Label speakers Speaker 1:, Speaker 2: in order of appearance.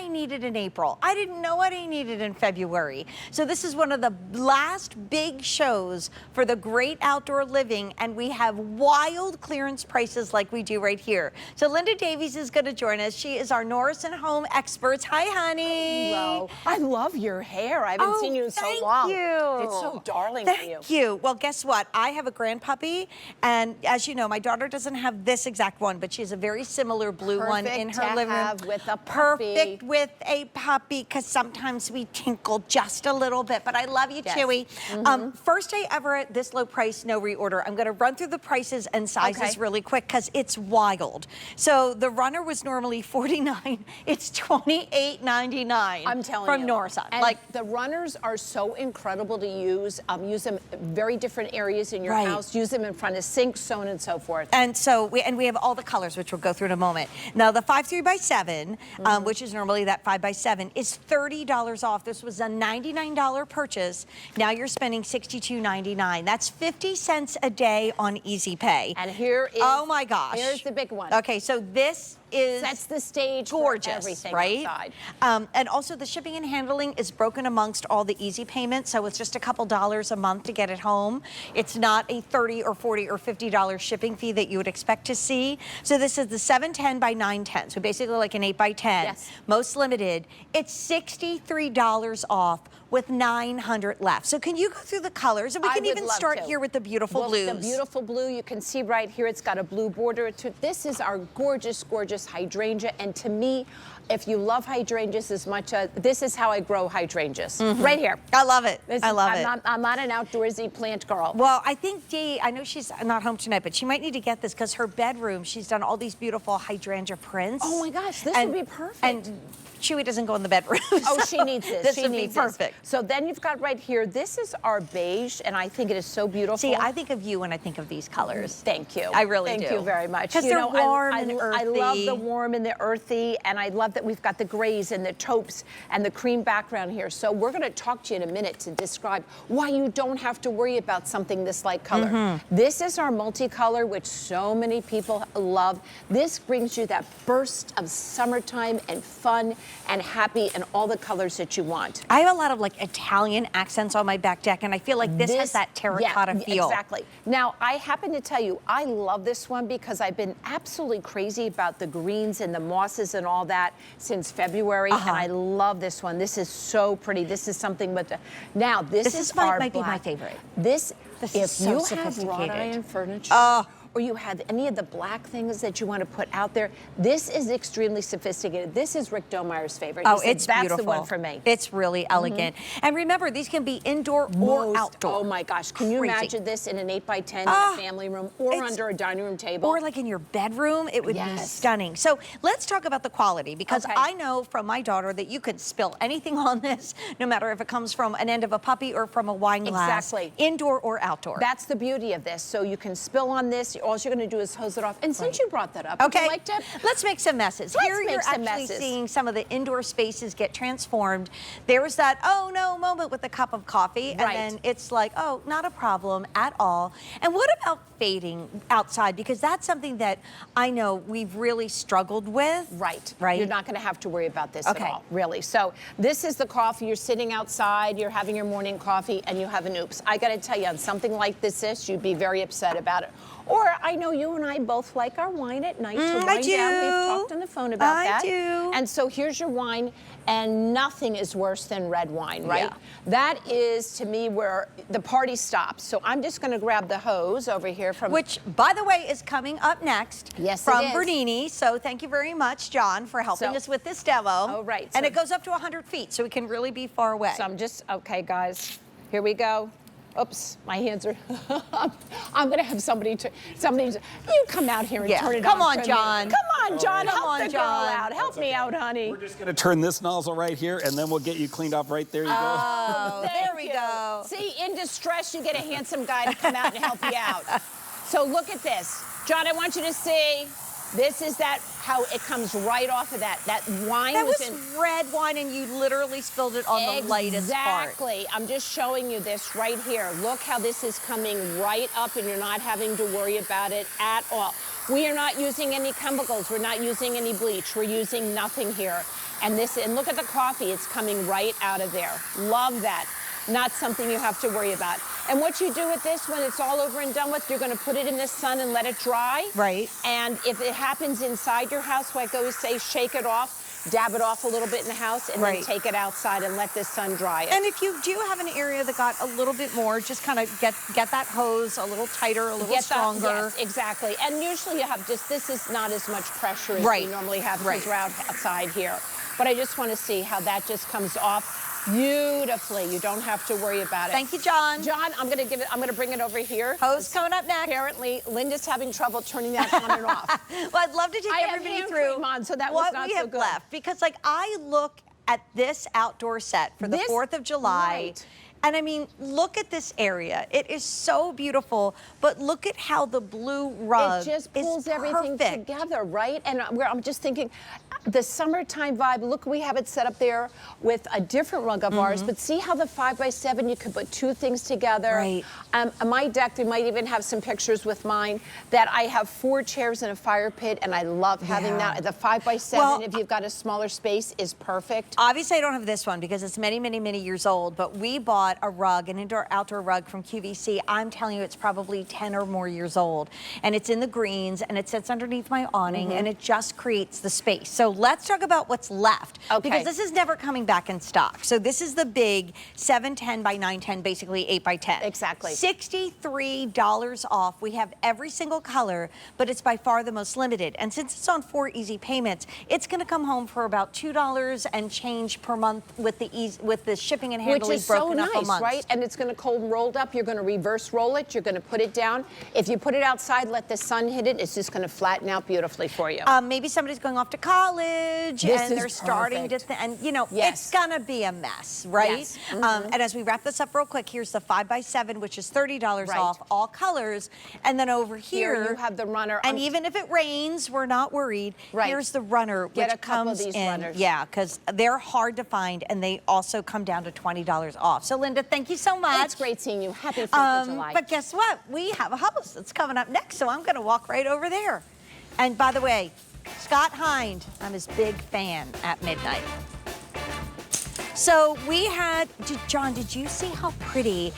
Speaker 1: I need it in April. I didn't know what I needed in February. So this is one of the last big shows for the great outdoor living, and we have wild clearance prices like we do right here. So Linda Davies is going to join us. She is our Nourison home expert. Hi, honey.
Speaker 2: Hello. I love your hair. I haven't seen you in so long.
Speaker 1: Thank you.
Speaker 2: It's so darling for you.
Speaker 1: Thank you. Well, guess what? I have a grand puppy, and as you know, my daughter doesn't have this exact one, but she has a very similar blue one in her living room.
Speaker 2: With a puppy.
Speaker 1: Perfect with a puppy, because sometimes we tinkle just a little bit. But I love you, Chewy. First day ever at this low price, no reorder. I'm going to run through the prices and sizes really quick because it's wild. So the runner was normally $49. It's $28.99.
Speaker 2: I'm telling
Speaker 1: from
Speaker 2: you.
Speaker 1: Nourison.
Speaker 2: And like the runners are so incredible to use. Use them in very different areas in your house. Use them in front of sinks, so on and so forth.
Speaker 1: And so we have all the colors, which we'll go through in a moment. Now the 5 3x7, which is normally that 5x7, is $30 off. This was a $99 purchase. Now you're spending $62.99. That's 50 cents a day on Easy Pay.
Speaker 2: And here is,
Speaker 1: oh my gosh,
Speaker 2: here's the big one.
Speaker 1: Okay, so this is
Speaker 2: sets the stage
Speaker 1: gorgeous,
Speaker 2: for everything
Speaker 1: right?
Speaker 2: outside.
Speaker 1: And also the shipping and handling is broken amongst all the easy payments, so it's just a couple dollars a month to get it home. It's not a $30 or $40 or $50 shipping fee that you would expect to see. So this is the 710 by 910, so basically like an 8 by 10.
Speaker 2: Yes.
Speaker 1: Most limited. It's $63 off with 900 left. So can you go through the colors? And we can even start here with the beautiful blues.
Speaker 2: The beautiful blue, you can see right here, it's got a blue border to it. This is our gorgeous, gorgeous hydrangea. And to me, if you love hydrangeas as much as, this is how I grow hydrangeas. Right here.
Speaker 1: I love it. I love it.
Speaker 2: I'm not an outdoorsy plant girl.
Speaker 1: Well, I think Dee, I know she's not home tonight, but she might need to get this because her bedroom, she's done all these beautiful hydrangea prints.
Speaker 2: Oh my gosh, this would be perfect.
Speaker 1: And Chewy doesn't go in the bedroom.
Speaker 2: Oh, she needs this.
Speaker 1: This
Speaker 2: she
Speaker 1: would
Speaker 2: needs
Speaker 1: be perfect.
Speaker 2: This. So then you've got right here, this is our beige, and I think it is so beautiful.
Speaker 1: See, I think of you when I think of these colors.
Speaker 2: Thank you.
Speaker 1: I really do.
Speaker 2: Thank you very much.
Speaker 1: Because they're warm and earthy.
Speaker 2: I love the warm and the earthy, and I love that we've got the grays and the taupes and the cream background here. So we're going to talk to you in a minute to describe why you don't have to worry about something this light color. This is our multicolor, which so many people love. This brings you that burst of summertime and fun and happy and all the colors that you want.
Speaker 1: I have a lot of like Italian accents on my back deck, and I feel like this has that terracotta feel.
Speaker 2: Exactly. Now, I happen to tell you, I love this one because I've been absolutely crazy about the greens and the mosses and all that since February, and I love this one. This is so pretty. This is something with the, now this is our
Speaker 1: might be
Speaker 2: black.
Speaker 1: my favorite.
Speaker 2: This
Speaker 1: is
Speaker 2: if
Speaker 1: so
Speaker 2: you
Speaker 1: sophisticated.
Speaker 2: have wrought iron furniture, or you have any of the black things that you want to put out there, this is extremely sophisticated. This is Rick Domeyer's favorite.
Speaker 1: Oh, it's
Speaker 2: that's
Speaker 1: beautiful.
Speaker 2: The one for me.
Speaker 1: It's really elegant. And remember, these can be indoor or outdoor.
Speaker 2: Oh my gosh, can you imagine this in an 8 by 10 in a family room or under a dining room table?
Speaker 1: Or like in your bedroom, it would be stunning. So let's talk about the quality, because I know from my daughter that you could spill anything on this, no matter if it comes from an end of a puppy or from a wine glass.
Speaker 2: Exactly.
Speaker 1: Indoor or outdoor.
Speaker 2: That's the beauty of this. So you can spill on this, all you're gonna do is hose it off. And since you brought that up, would you like to?
Speaker 1: Let's make some messes. Here you're actually seeing some of the indoor spaces get transformed. There was that, oh no moment with a cup of coffee, and then it's like, oh, not a problem at all. And what about fading outside? Because that's something that I know we've really struggled with.
Speaker 2: Right.
Speaker 1: Right.
Speaker 2: You're not gonna have to worry about this at all, really. So this is the coffee, you're sitting outside, you're having your morning coffee, and you have an oops. I gotta tell you, on something like this, you'd be very upset about it. Or I know you and I both like our wine at night to wind down. We've talked on the phone about that.
Speaker 1: I do.
Speaker 2: And so here's your wine, and nothing is worse than red wine, right? That is, to me, where the party stops. So I'm just going to grab the hose over here from...
Speaker 1: Which, by the way, is coming up next from
Speaker 2: it is.
Speaker 1: Bernini. So thank you very much, John, for helping us with this demo.
Speaker 2: Oh, right.
Speaker 1: And it goes up to 100 feet, so it can really be far away.
Speaker 2: So I'm just, okay, guys, here we go. Oops, my hands are, I'm going to have somebody, you come out here and turn it on.
Speaker 1: Come on, John.
Speaker 2: Come on, John, help the girl
Speaker 1: John.
Speaker 2: out. Help me out, honey.
Speaker 3: We're just going to turn this nozzle right here, and then we'll get you cleaned off right there. You go.
Speaker 1: Oh, there we go.
Speaker 2: See, in distress, you get a handsome guy to come out and help you out. So look at this. John, I want you to see. This is how it comes right off of that. That wine
Speaker 1: was red wine, and you literally spilled it on the lightest part.
Speaker 2: Exactly. I'm just showing you this right here. Look how this is coming right up, and you're not having to worry about it at all. We are not using any chemicals. We're not using any bleach. We're using nothing here. And look at the coffee, it's coming right out of there. Love that. Not something you have to worry about. And what you do with this, when it's all over and done with, you're going to put it in the sun and let it dry.
Speaker 1: Right.
Speaker 2: And if it happens inside your house, like I always say, shake it off, dab it off a little bit in the house, and then take it outside and let the sun dry it.
Speaker 1: And if you do have an area that got a little bit more, just kind of get that hose a little tighter, a little stronger.
Speaker 2: Yes, exactly. And usually you have this is not as much pressure as we normally have because we're outside here. But I just want to see how that just comes off beautifully. You don't have to worry about it.
Speaker 1: Thank you, John.
Speaker 2: John, I'm going to bring it over here.
Speaker 1: Hose coming up next.
Speaker 2: Apparently, Linda's having trouble turning that on and off.
Speaker 1: Well, I'd love to take everybody through
Speaker 2: on, so that was not
Speaker 1: we have
Speaker 2: so good.
Speaker 1: left, because like I look at this outdoor set for the 4th of July. And I mean, look at this area. It is so beautiful, but look at how the blue rug
Speaker 2: just pulls everything
Speaker 1: perfect
Speaker 2: together, right? And I'm just thinking, the summertime vibe, look, we have it set up there with a different rug of ours, but see how the 5x7, you could put 2 things together.
Speaker 1: Right.
Speaker 2: My deck, they might even have some pictures with mine, that I have 4 chairs and a fire pit, and I love having that. The 5x7, if you've got a smaller space, is perfect.
Speaker 1: Obviously, I don't have this one because it's many, many, many years old, but we bought a rug, an indoor-outdoor rug from QVC. I'm telling you, it's probably 10 or more years old, and it's in the greens, and it sits underneath my awning, and it just creates the space. So let's talk about what's left, because this is never coming back in stock. So this is the big 710 by 910, basically 8 by 10.
Speaker 2: Exactly.
Speaker 1: $63 off. We have every single color, but it's by far the most limited. And since it's on 4 easy payments, it's going to come home for about $2 and change per month with the shipping and handling broken up a month.
Speaker 2: Right? And it's going to cold rolled up. You're going to reverse roll it. You're going to put it down. If you put it outside, let the sun hit it. It's just going to flatten out beautifully for you.
Speaker 1: Maybe somebody's going off to college and they're starting to, and you know, it's going to be a mess, right?
Speaker 2: Yes.
Speaker 1: And as we wrap this up real quick, here's the 5x7, which is $30 off, all colors. And then over here,
Speaker 2: you have the runner.
Speaker 1: And even if it rains, we're not worried. Here's the runner, which comes in.
Speaker 2: Runners.
Speaker 1: Yeah, because they're hard to find, and they also come down to $20 off. So Linda, thank you so much.
Speaker 2: It's great seeing you. Happy 4th of July.
Speaker 1: But guess what? We have a host that's coming up next, so I'm going to walk right over there. And by the way, Scott Hind, I'm his big fan at midnight. So we had, John, did you see how pretty